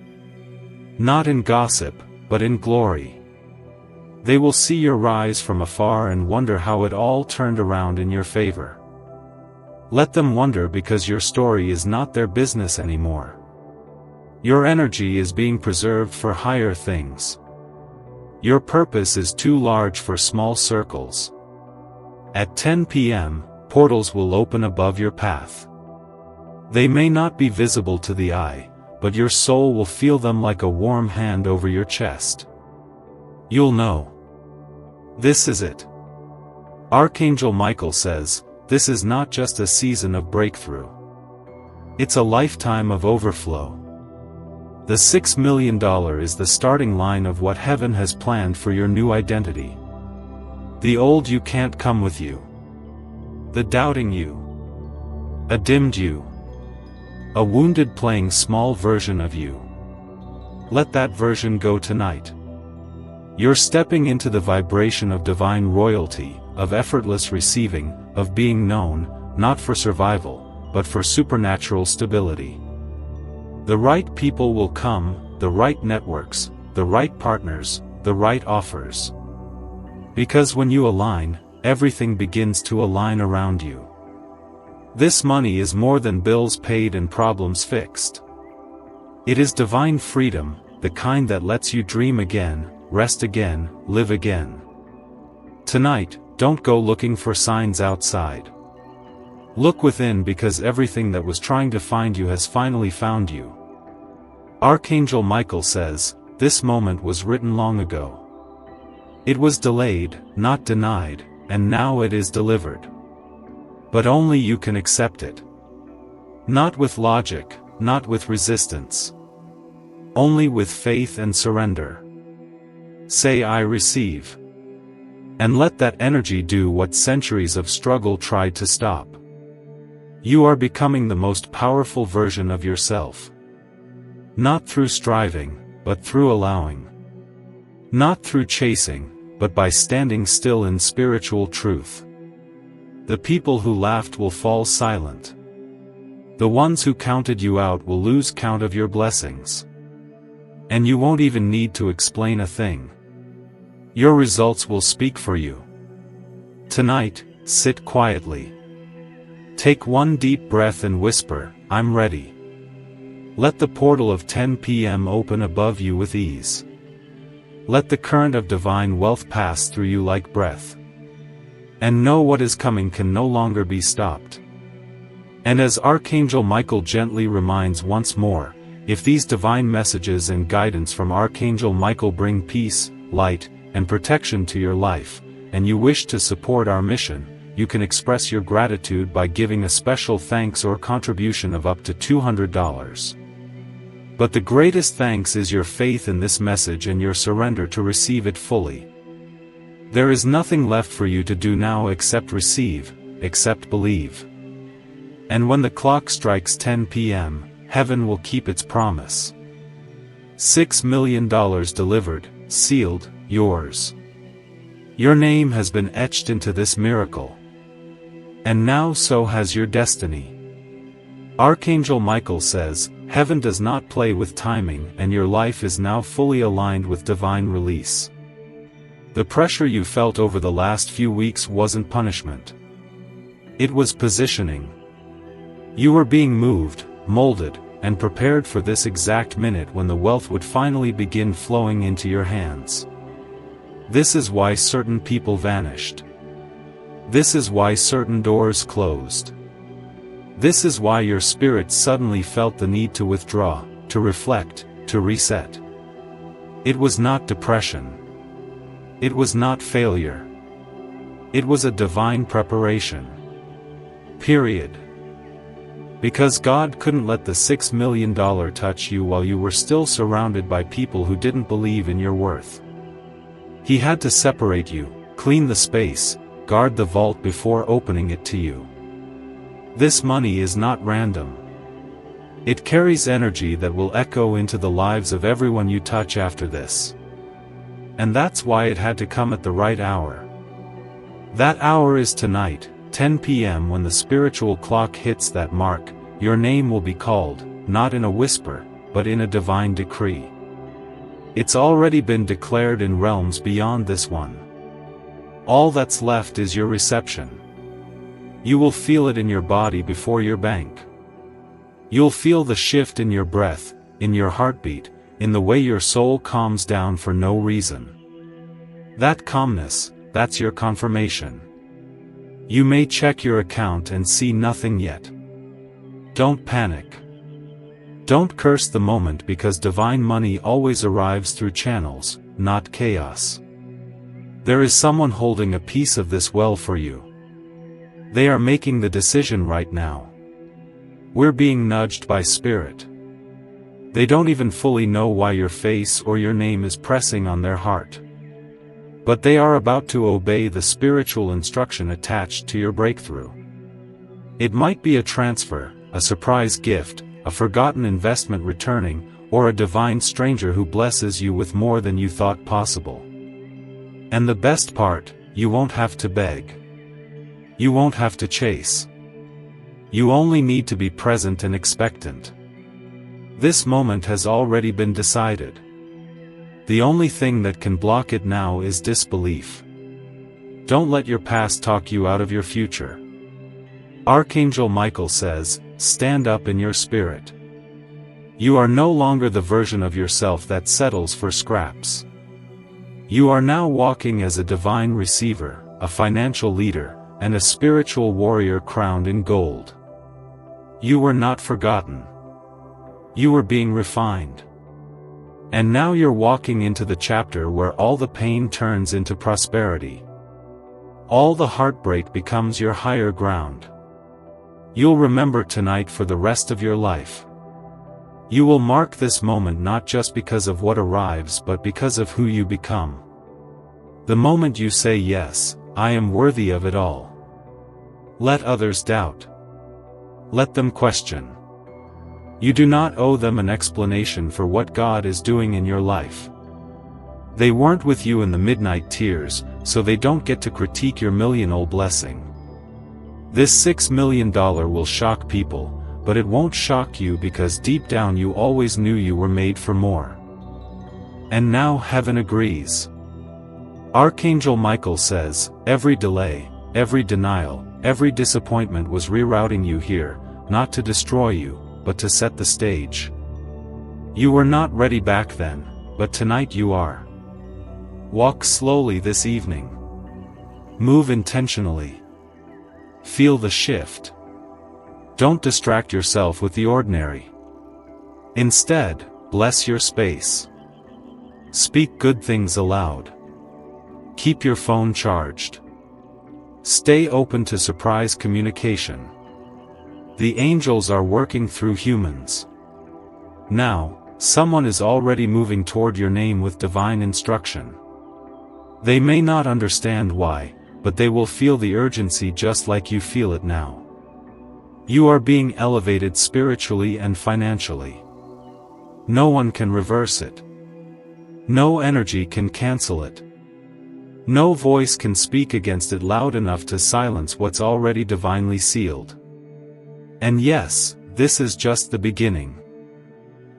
Not in gossip, but in glory. They will see your rise from afar and wonder how it all turned around in your favor. Let them wonder, because your story is not their business anymore. Your energy is being preserved for higher things. Your purpose is too large for small circles. At 10 p.m., portals will open above your path. They may not be visible to the eye, but your soul will feel them like a warm hand over your chest. You'll know. This is it. Archangel Michael says, this is not just a season of breakthrough. It's a lifetime of overflow. The $6 million is the starting line of what heaven has planned for your new identity. The old you can't come with you. The doubting you. A dimmed you. A wounded playing small version of you. Let that version go tonight. You're stepping into the vibration of divine royalty, of effortless receiving, of being known, not for survival, but for supernatural stability. The right people will come, the right networks, the right partners, the right offers. Because when you align, everything begins to align around you. This money is more than bills paid and problems fixed. It is divine freedom, the kind that lets you dream again, rest again, live again. Tonight, don't go looking for signs outside. Look within, because everything that was trying to find you has finally found you. Archangel Michael says, this moment was written long ago. It was delayed, not denied, and now it is delivered. But only you can accept it. Not with logic, not with resistance. Only with faith and surrender. Say, I receive. And let that energy do what centuries of struggle tried to stop. You are becoming the most powerful version of yourself. Not through striving, but through allowing. Not through chasing, but by standing still in spiritual truth. The people who laughed will fall silent. The ones who counted you out will lose count of your blessings. And you won't even need to explain a thing. Your results will speak for you. Tonight, sit quietly. Take one deep breath and whisper, I'm ready. Let the portal of 10 p.m. open above you with ease. Let the current of divine wealth pass through you like breath. And know what is coming can no longer be stopped. And as Archangel Michael gently reminds once more, If these divine messages and guidance from Archangel Michael bring peace, light, and protection to your life, and you wish to support our mission, you can express your gratitude by giving a special thanks or contribution of up to $200. But the greatest thanks is your faith in this message and your surrender to receive it fully. There is nothing left for you to do now except receive, except believe. And when the clock strikes 10 p.m., heaven will keep its promise. $6 million delivered, sealed, yours. Your name has been etched into this miracle. And now so has your destiny. Archangel Michael says, heaven does not play with timing, and your life is now fully aligned with divine release. The pressure you felt over the last few weeks wasn't punishment. It was positioning. You were being moved, molded, and prepared for this exact minute when the wealth would finally begin flowing into your hands. This is why certain people vanished. This is why certain doors closed. This is why your spirit suddenly felt the need to withdraw, to reflect, to reset. It was not depression. It was not failure. It was a divine preparation. Period. Because God couldn't let the $6 million touch you while you were still surrounded by people who didn't believe in your worth. He had to separate you, clean the space, guard the vault before opening it to you. This money is not random. It carries energy that will echo into the lives of everyone you touch after this. And that's why it had to come at the right hour. That hour is tonight, 10 p.m. When the spiritual clock hits that mark, your name will be called, not in a whisper, but in a divine decree. It's already been declared in realms beyond this one. All that's left is your reception. You will feel it in your body before your bank. You'll feel the shift in your breath, in your heartbeat, in the way your soul calms down for no reason. That calmness, that's your confirmation. You may check your account and see nothing yet. Don't panic. Don't curse the moment, because divine money always arrives through channels, not chaos. There is someone holding a piece of this well for you. They are making the decision right now. We're being nudged by spirit. They don't even fully know why your face or your name is pressing on their heart. But they are about to obey the spiritual instruction attached to your breakthrough. It might be a transfer, a surprise gift, a forgotten investment returning, or a divine stranger who blesses you with more than you thought possible. And the best part, you won't have to beg. You won't have to chase. You only need to be present and expectant. This moment has already been decided. The only thing that can block it now is disbelief. Don't let your past talk you out of your future. Archangel Michael says, stand up in your spirit. You are no longer the version of yourself that settles for scraps. You are now walking as a divine receiver, a financial leader, and a spiritual warrior crowned in gold. You were not forgotten. You were being refined. And now you're walking into the chapter where all the pain turns into prosperity. All the heartbreak becomes your higher ground. You'll remember tonight for the rest of your life. You will mark this moment not just because of what arrives, but because of who you become. The moment you say yes, I am worthy of it all. Let others doubt. Let them question. You do not owe them an explanation for what God is doing in your life. They weren't with you in the midnight tears, so they don't get to critique your million-old blessing. This $6 million will shock people, but it won't shock you because deep down you always knew you were made for more. And now heaven agrees. Archangel Michael says, every delay, every denial, every disappointment was rerouting you here, not to destroy you, but to set the stage. You were not ready back then, but tonight you are. Walk slowly this evening. Move intentionally. Feel the shift. Don't distract yourself with the ordinary. Instead, bless your space. Speak good things aloud. Keep your phone charged. Stay open to surprise communication. The angels are working through humans. Now, someone is already moving toward your name with divine instruction. They may not understand why, but they will feel the urgency just like you feel it now. You are being elevated spiritually and financially. No one can reverse it. No energy can cancel it. No voice can speak against it loud enough to silence what's already divinely sealed. And yes, this is just the beginning.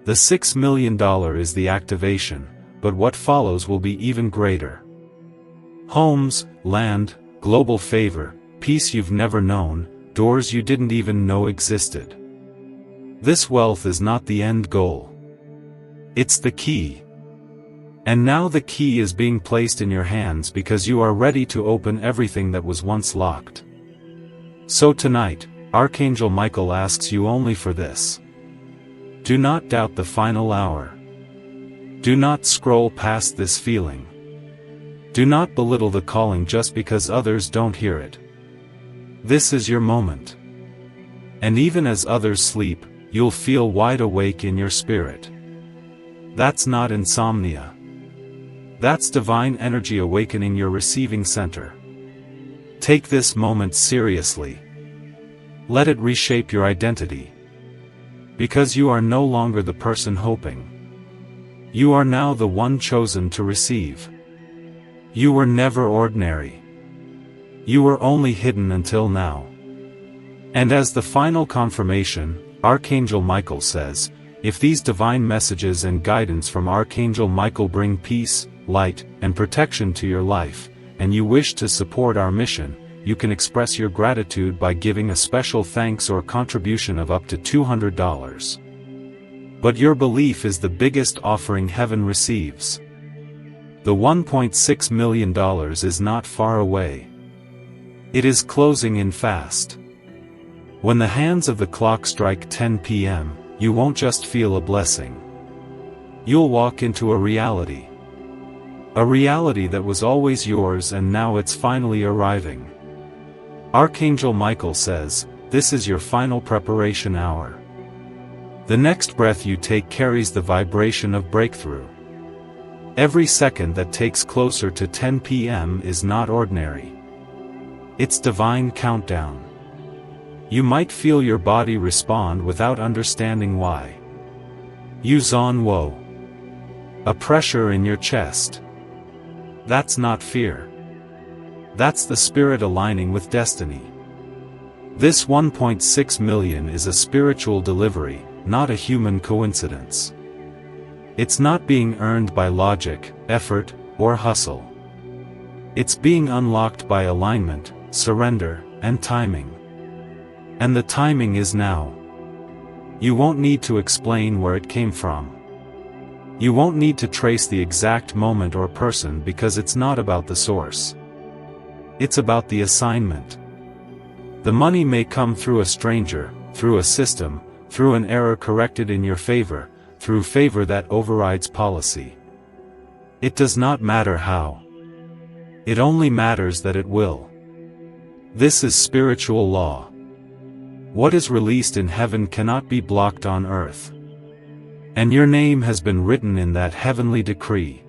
The $6 million is the activation, but what follows will be even greater. Homes, land, global favor, peace you've never known, doors you didn't even know existed. This wealth is not the end goal. It's the key. And now the key is being placed in your hands because you are ready to open everything that was once locked. So tonight, Archangel Michael asks you only for this. Do not doubt the final hour. Do not scroll past this feeling. Do not belittle the calling just because others don't hear it. This is your moment. And even as others sleep, you'll feel wide awake in your spirit. That's not insomnia. That's divine energy awakening your receiving center. Take this moment seriously. Let it reshape your identity. Because you are no longer the person hoping. You are now the one chosen to receive. You were never ordinary. You were only hidden until now. And as the final confirmation, Archangel Michael says, if these divine messages and guidance from Archangel Michael bring peace, light, and protection to your life, and you wish to support our mission, you can express your gratitude by giving a special thanks or contribution of up to $200. But your belief is the biggest offering heaven receives. The $1.6 million is not far away. It is closing in fast. When the hands of the clock strike 10 p.m., you won't just feel a blessing. You'll walk into a reality. A reality that was always yours and now it's finally arriving. Archangel Michael says, this is your final preparation hour. The next breath you take carries the vibration of breakthrough. Every second that takes closer to 10 p.m. is not ordinary. It's divine countdown. You might feel your body respond without understanding why. You zon wo. A pressure in your chest. That's not fear. That's the spirit aligning with destiny. This 1.6 million is a spiritual delivery, not a human coincidence. It's not being earned by logic, effort, or hustle. It's being unlocked by alignment, surrender, and timing. And the timing is now. You won't need to explain where it came from. You won't need to trace the exact moment or person because it's not about the source. It's about the assignment. The money may come through a stranger, through a system, through an error corrected in your favor, through favor that overrides policy. It does not matter how. It only matters that it will. This is spiritual law. What is released in heaven cannot be blocked on earth. And your name has been written in that heavenly decree.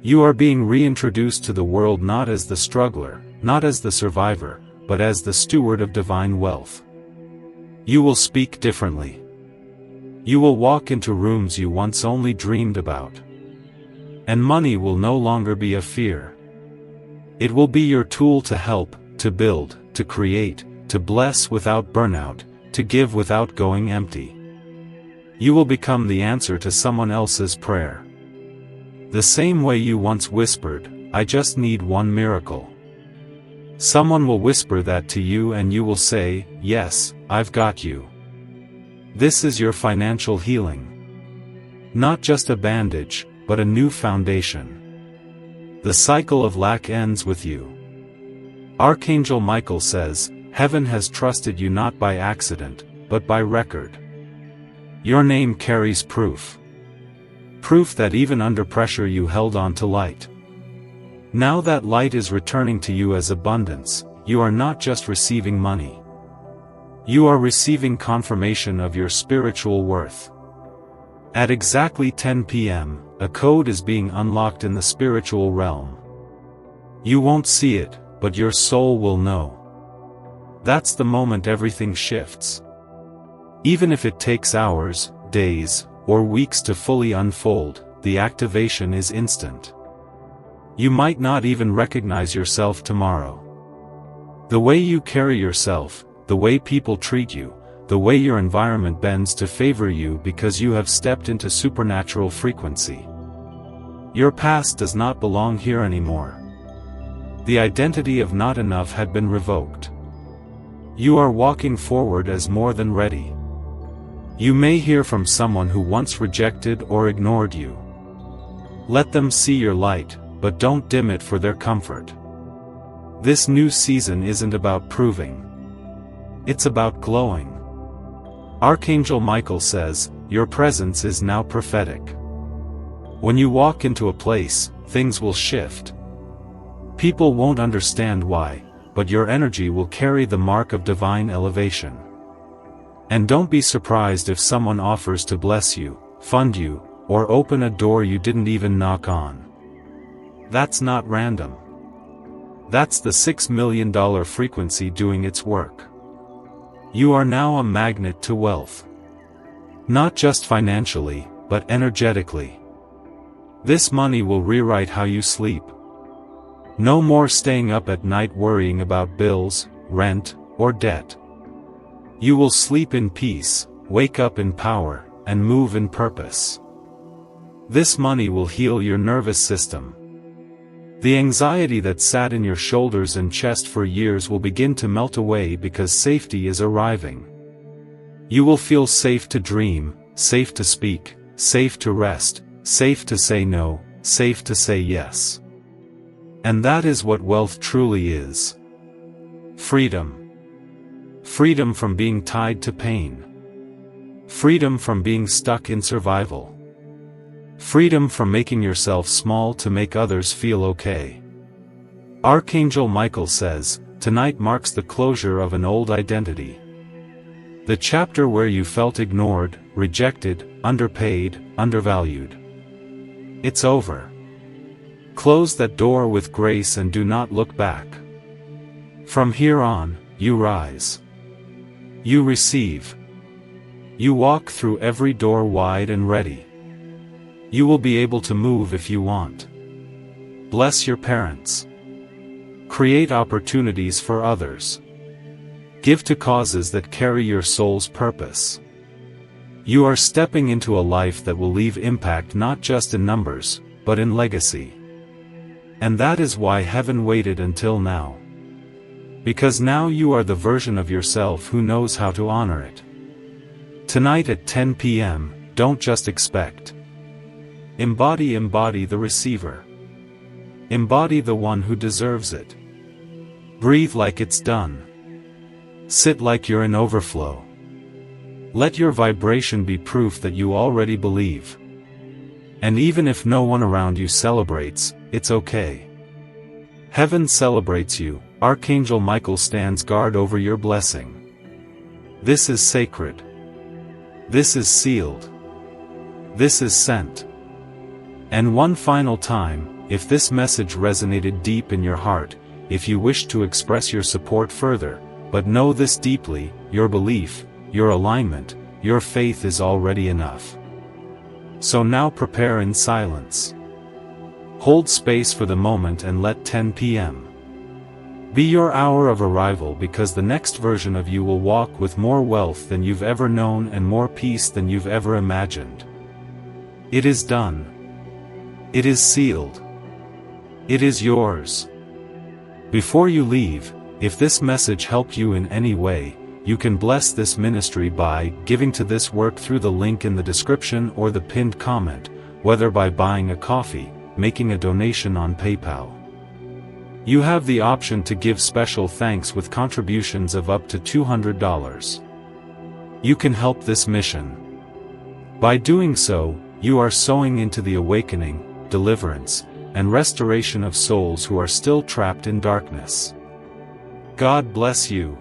You are being reintroduced to the world not as the struggler, not as the survivor, but as the steward of divine wealth. You will speak differently. You will walk into rooms you once only dreamed about. And money will no longer be a fear. It will be your tool to help, to build, to create, to bless without burnout, to give without going empty. You will become the answer to someone else's prayer. The same way you once whispered, "I just need one miracle." Someone will whisper that to you and you will say, "Yes, I've got you." This is your financial healing. Not just a bandage, but a new foundation. The cycle of lack ends with you. Archangel Michael says, heaven has trusted you not by accident, but by record. Your name carries proof. Proof that even under pressure you held on to light. Now that light is returning to you as abundance, you are not just receiving money. You are receiving confirmation of your spiritual worth. At exactly 10 p.m., a code is being unlocked in the spiritual realm. You won't see it, but your soul will know. That's the moment everything shifts. Even if it takes hours, days, or weeks to fully unfold, the activation is instant. You might not even recognize yourself tomorrow. The way you carry yourself, the way people treat you, the way your environment bends to favor you because you have stepped into supernatural frequency. Your past does not belong here anymore. The identity of not enough had been revoked. You are walking forward as more than ready. You may hear from someone who once rejected or ignored you. Let them see your light, but don't dim it for their comfort. This new season isn't about proving. It's about glowing. Archangel Michael says, your presence is now prophetic. When you walk into a place, things will shift. People won't understand why, but your energy will carry the mark of divine elevation. And don't be surprised if someone offers to bless you, fund you, or open a door you didn't even knock on. That's not random. That's the $6 million frequency doing its work. You are now a magnet to wealth. Not just financially, but energetically. This money will rewrite how you sleep. No more staying up at night worrying about bills, rent, or debt. You will sleep in peace, wake up in power, and move in purpose. This money will heal your nervous system. The anxiety that sat in your shoulders and chest for years will begin to melt away because safety is arriving. You will feel safe to dream, safe to speak, safe to rest, safe to say no, safe to say yes. And that is what wealth truly is. Freedom. Freedom from being tied to pain. Freedom from being stuck in survival. Freedom from making yourself small to make others feel okay. Archangel Michael says, tonight marks the closure of an old identity. The chapter where you felt ignored, rejected, underpaid, undervalued. It's over. Close that door with grace and do not look back. From here on, you rise. You receive. You walk through every door wide and ready. You will be able to move if you want. Bless your parents. Create opportunities for others. Give to causes that carry your soul's purpose. You are stepping into a life that will leave impact not just in numbers, but in legacy. And that is why heaven waited until now. Because now you are the version of yourself who knows how to honor it. Tonight at 10 p.m., don't just expect. Embody the receiver. Embody the one who deserves it. Breathe like it's done. Sit like you're in overflow. Let your vibration be proof that you already believe. And even if no one around you celebrates, it's okay. Heaven celebrates you. Archangel Michael stands guard over your blessing. This is sacred. This is sealed. This is sent. And one final time, if this message resonated deep in your heart, if you wish to express your support further, but know this deeply, your belief, your alignment, your faith is already enough. So now prepare in silence. Hold space for the moment and let 10 p.m. be your hour of arrival, because the next version of you will walk with more wealth than you've ever known and more peace than you've ever imagined. It is done. It is sealed. It is yours. Before you leave, if this message helped you in any way, you can bless this ministry by giving to this work through the link in the description or the pinned comment, whether by buying a coffee, making a donation on PayPal. You have the option to give special thanks with contributions of up to $200. You can help this mission. By doing so, you are sowing into the awakening, deliverance, and restoration of souls who are still trapped in darkness. God bless you.